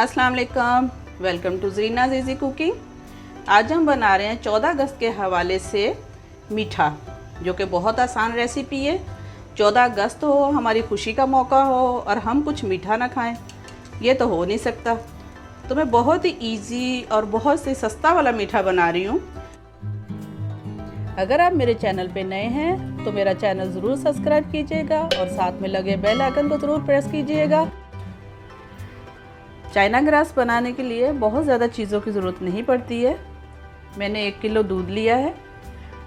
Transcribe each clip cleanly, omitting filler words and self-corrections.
अस्सलाम वालेकुम, welcome to ज़रीनाज़ easy cooking. आज हम बना रहे हैं 14 अगस्त के हवाले से मीठा, जो कि बहुत आसान रेसिपी है। 14 अगस्त हो, हमारी खुशी का मौका हो और हम कुछ मीठा ना खाएं, ये तो हो नहीं सकता। तो मैं बहुत ही इजी और बहुत ही सस्ता वाला मीठा बना रही हूँ। अगर आप मेरे चैनल पे नए हैं तो मेरा चैनल ज़रूर सब्सक्राइब कीजिएगा और साथ में लगे बेल आइकन को ज़रूर प्रेस कीजिएगा। चाइना ग्रास बनाने के लिए बहुत ज़्यादा चीज़ों की ज़रूरत नहीं पड़ती है। मैंने 1 किलो दूध लिया है,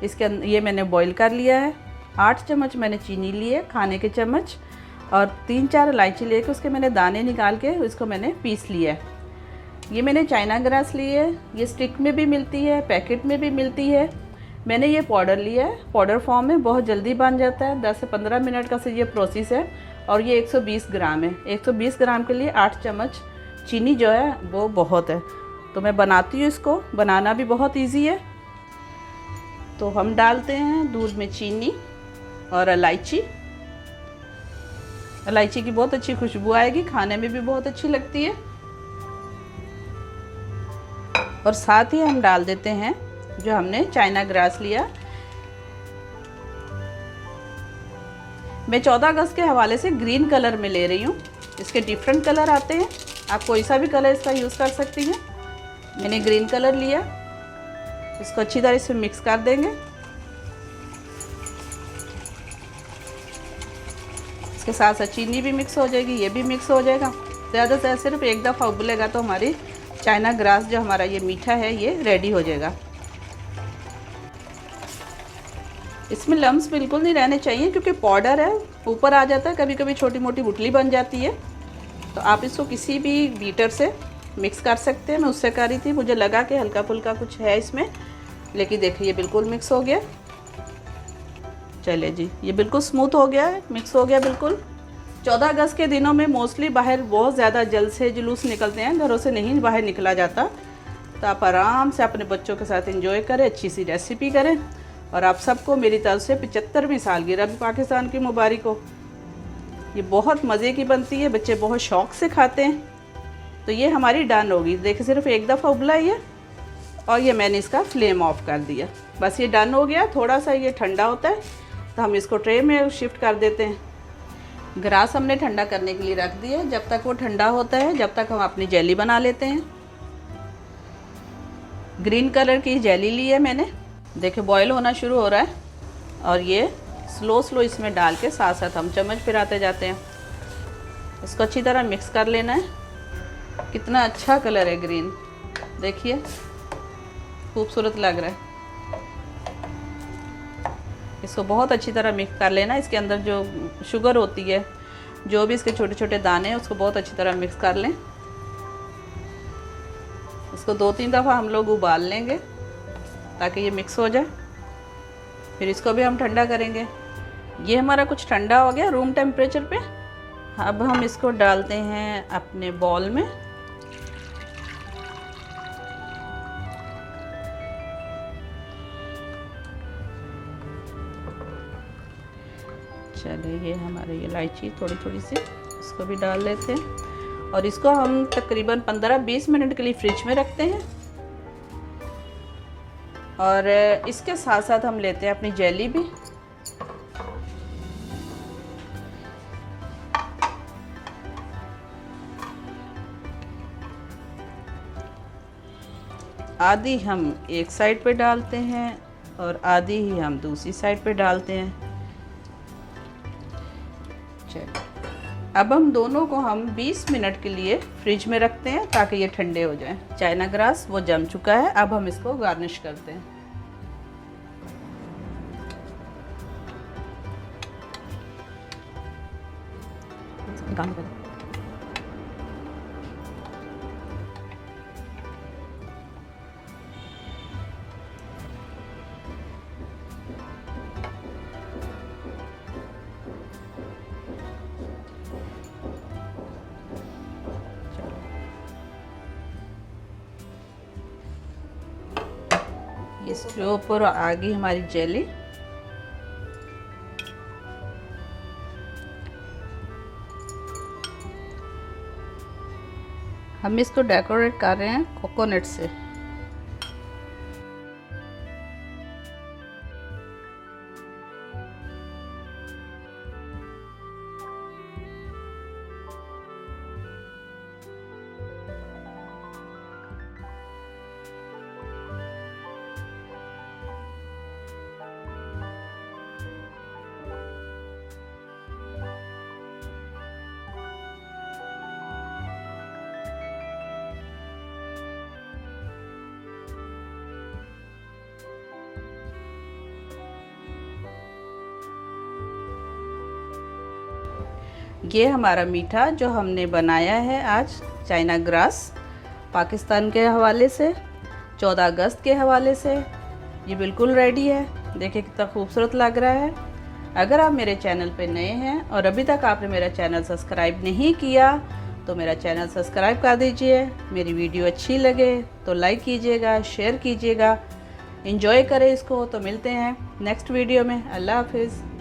इसके ये मैंने बॉईल कर लिया है। 8 चम्मच मैंने चीनी ली है, खाने के चम्मच, और 3-4 इलायची लेके उसके मैंने दाने निकाल के इसको मैंने पीस लिया है। ये मैंने चाइना ग्रास ली है, ये स्टिक में भी मिलती है, पैकेट में भी मिलती है। मैंने ये पाउडर लिया है, पाउडर फॉर्म में बहुत जल्दी बन जाता है, 10 से 15 मिनट का से ये प्रोसेस है। और ये 120 ग्राम है। 120 ग्राम के लिए 8 चम्मच चीनी जो है वो बहुत है। तो मैं बनाती हूँ, इसको बनाना भी बहुत इजी है। तो हम डालते हैं दूध में चीनी और इलायची। इलायची की बहुत अच्छी खुशबू आएगी, खाने में भी बहुत अच्छी लगती है। और साथ ही हम डाल देते हैं जो हमने चाइना ग्रास लिया। मैं 14 अगस्त के हवाले से ग्रीन कलर में ले रही हूँ। इसके डिफरेंट कलर आते हैं, आप कोई सा भी कलर इसका यूज़ कर सकती हैं। मैंने ग्रीन कलर लिया, इसको अच्छी तरह से मिक्स कर देंगे। इसके साथ साथ चीनी भी मिक्स हो जाएगी, ये भी मिक्स हो जाएगा। ज़्यादा से ज़्यादा सिर्फ एक दफ़ा उबलेगा तो हमारी चाइना ग्रास जो हमारा ये मीठा है ये रेडी हो जाएगा। इसमें लम्स बिल्कुल नहीं रहने चाहिए क्योंकि पाउडर है, ऊपर आ जाता है, कभी कभी छोटी मोटी गुठली बन जाती है। तो आप इसको किसी भी बीटर से मिक्स कर सकते हैं। मैं उससे कर रही थी, मुझे लगा कि हल्का फुल्का कुछ है इसमें, लेकिन देखिए बिल्कुल मिक्स हो गया। चलिए जी, ये बिल्कुल स्मूथ हो गया है, मिक्स हो गया बिल्कुल। 14 अगस्त के दिनों में मोस्टली बाहर बहुत ज़्यादा जल से जुलूस निकलते हैं, घरों से नहीं बाहर निकला जाता। तो आप आराम से अपने बच्चों के साथ एंजॉय करें, अच्छी सी रेसिपी करें। और आप सबको मेरी तरफ से 75वीं सालगिरह भी पाकिस्तान की मुबारक हो। ये बहुत मज़े की बनती है, बच्चे बहुत शौक़ से खाते हैं। तो ये हमारी डन होगी। देखिए सिर्फ एक दफ़ा उबला ही है और ये मैंने इसका फ्लेम ऑफ कर दिया। बस ये डन हो गया। थोड़ा सा ये ठंडा होता है तो हम इसको ट्रे में शिफ्ट कर देते हैं। ग्रास हमने ठंडा करने के लिए रख दिया। जब तक वो ठंडा होता है, जब तक हम अपनी जेली बना लेते हैं। ग्रीन कलर की जेली ली है मैंने। देखिए बॉयल होना शुरू हो रहा है और ये स्लो इसमें डाल के साथ साथ हम चम्मच फिराते जाते हैं। इसको अच्छी तरह मिक्स कर लेना है। कितना अच्छा कलर है ग्रीन, देखिए खूबसूरत लग रहा है। इसको बहुत अच्छी तरह मिक्स कर लेना। इसके अंदर जो शुगर होती है, जो भी इसके छोटे छोटे दाने हैं, उसको बहुत अच्छी तरह मिक्स कर लें। इसको 2-3 दफ़ा हम लोग उबाल लेंगे ताकि ये मिक्स हो जाए। फिर इसको भी हम ठंडा करेंगे। ये हमारा कुछ ठंडा हो गया रूम टेम्परेचर पे। अब हम इसको डालते हैं अपने बॉल में। चलिए, ये हमारी इलायची थोड़ी थोड़ी सी इसको भी डाल लेते हैं और इसको हम तकरीबन 15-20 मिनट के लिए फ्रिज में रखते हैं। और इसके साथ साथ हम लेते हैं अपनी जेली भी। आधी हम एक साइड पे डालते हैं और आधी ही हम दूसरी साइड पे डालते हैं। चलिए, अब हम दोनों को हम 20 मिनट के लिए फ्रिज में रखते हैं ताकि ये ठंडे हो जाएं। चाइना ग्रास वो जम चुका है। अब हम इसको गार्निश करते हैं। इसके ऊपर आ गई हमारी जेली। हम इसको डेकोरेट कर रहे हैं कोकोनट से। ये हमारा मीठा जो हमने बनाया है आज चाइना ग्रास पाकिस्तान के हवाले से 14 अगस्त के हवाले से, ये बिल्कुल रेडी है। देखिए कितना खूबसूरत लग रहा है। अगर आप मेरे चैनल पे नए हैं और अभी तक आपने मेरा चैनल सब्सक्राइब नहीं किया तो मेरा चैनल सब्सक्राइब कर दीजिए। मेरी वीडियो अच्छी लगे तो लाइक कीजिएगा, शेयर कीजिएगा, एंजॉय करें इसको। तो मिलते हैं नेक्स्ट वीडियो में। अल्लाह हाफिज़।